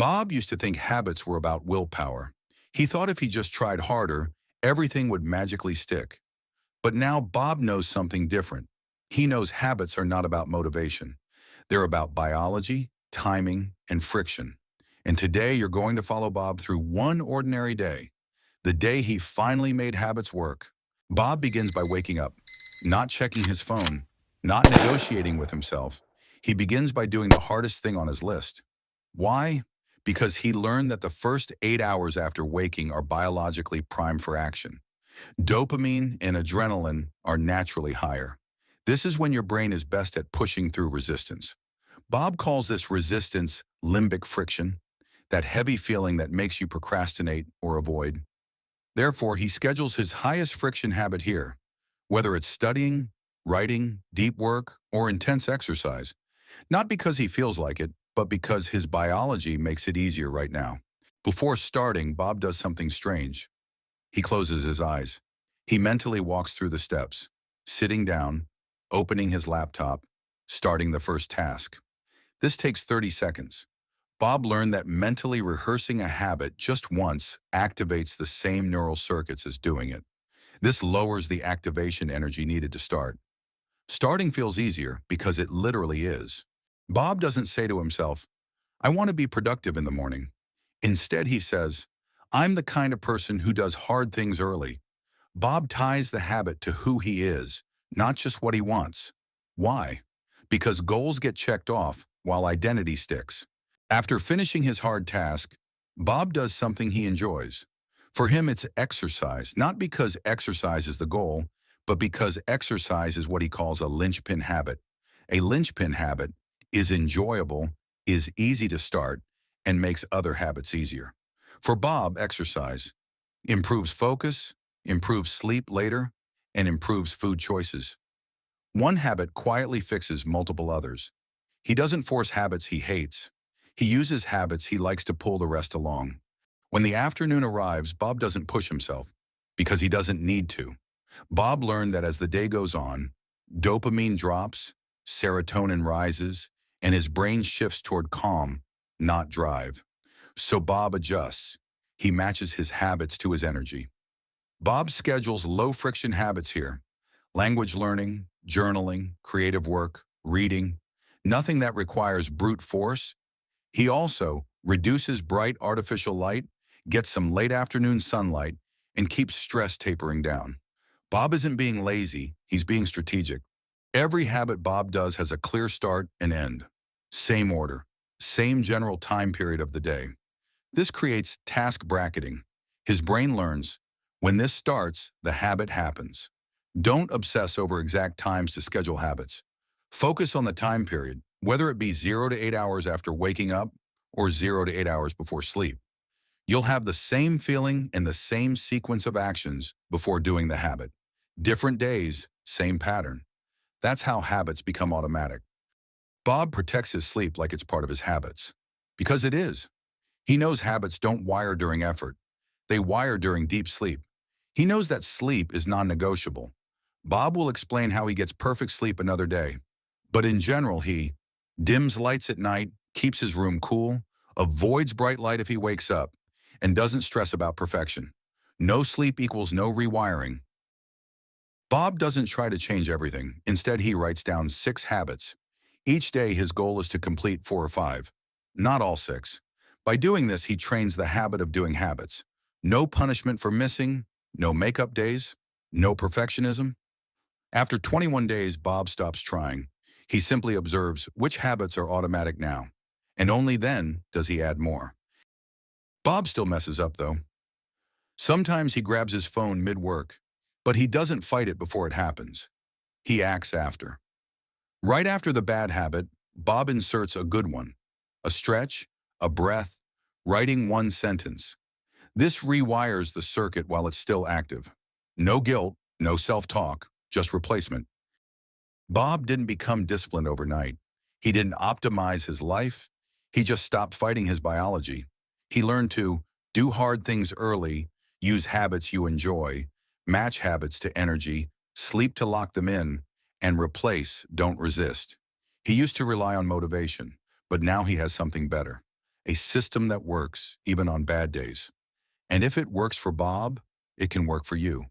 Bob used to think habits were about willpower. He thought if he just tried harder, everything would magically stick. But now Bob knows something different. He knows habits are not about motivation. They're about biology, timing, and friction. And today you're going to follow Bob through one ordinary day, the day he finally made habits work. Bob begins by waking up, not checking his phone, not negotiating with himself. He begins by doing the hardest thing on his list. Why? Because he learned that the first 8 hours after waking are biologically primed for action. Dopamine and adrenaline are naturally higher. This is when your brain is best at pushing through resistance. Bob calls this resistance limbic friction, that heavy feeling that makes you procrastinate or avoid. Therefore, he schedules his highest friction habit here, whether it's studying, writing, deep work, or intense exercise. Not because he feels like it, but because his biology makes it easier right now. Before starting, Bob does something strange. He closes his eyes. He mentally walks through the steps, sitting down, opening his laptop, starting the first task. This takes 30 seconds. Bob learned that mentally rehearsing a habit just once activates the same neural circuits as doing it. This lowers the activation energy needed to start. Starting feels easier because it literally is. Bob doesn't say to himself, I want to be productive in the morning. Instead, he says, I'm the kind of person who does hard things early. Bob ties the habit to who he is, not just what he wants. Why? Because goals get checked off while identity sticks. After finishing his hard task, Bob does something he enjoys. For him, it's exercise, not because exercise is the goal, but because exercise is what he calls a linchpin habit. A linchpin habit is enjoyable, is easy to start, and makes other habits easier. For Bob, exercise improves focus, improves sleep later, and improves food choices. One habit quietly fixes multiple others. He doesn't force habits he hates. He uses habits he likes to pull the rest along. When the afternoon arrives, Bob doesn't push himself because he doesn't need to. Bob learned that as the day goes on, dopamine drops, serotonin rises, and his brain shifts toward calm, not drive. So Bob adjusts. He matches his habits to his energy. Bob schedules low-friction habits here. Language learning, journaling, creative work, reading. Nothing that requires brute force. He also reduces bright artificial light, gets some late afternoon sunlight, and keeps stress tapering down. Bob isn't being lazy, he's being strategic. Every habit Bob does has a clear start and end. Same order, same general time period of the day. This creates task bracketing. His brain learns, when this starts, the habit happens. Don't obsess over exact times to schedule habits. Focus on the time period, whether it be 0 to 8 hours after waking up or 0 to 8 hours before sleep. You'll have the same feeling and the same sequence of actions before doing the habit. Different days, same pattern. That's how habits become automatic. Bob protects his sleep like it's part of his habits. Because it is. He knows habits don't wire during effort. They wire during deep sleep. He knows that sleep is non-negotiable. Bob will explain how he gets perfect sleep another day. But in general, he dims lights at night, keeps his room cool, avoids bright light if he wakes up, and doesn't stress about perfection. No sleep equals no rewiring. Bob doesn't try to change everything. Instead, he writes down 6 habits. Each day, his goal is to complete 4 or 5, not all 6. By doing this, he trains the habit of doing habits. No punishment for missing, no makeup days, no perfectionism. After 21 days, Bob stops trying. He simply observes which habits are automatic now, and only then does he add more. Bob still messes up, though. Sometimes he grabs his phone mid-work, but he doesn't fight it before it happens. He acts after. Right after the bad habit, Bob inserts a good one, a stretch, a breath, writing one sentence. This rewires the circuit while it's still active. No guilt, no self-talk, just replacement. Bob didn't become disciplined overnight. He didn't optimize his life. He just stopped fighting his biology. He learned to do hard things early, use habits you enjoy, match habits to energy, sleep to lock them in, and replace, don't resist. He used to rely on motivation, but now he has something better. a system that works even on bad days. And if it works for Bob, it can work for you.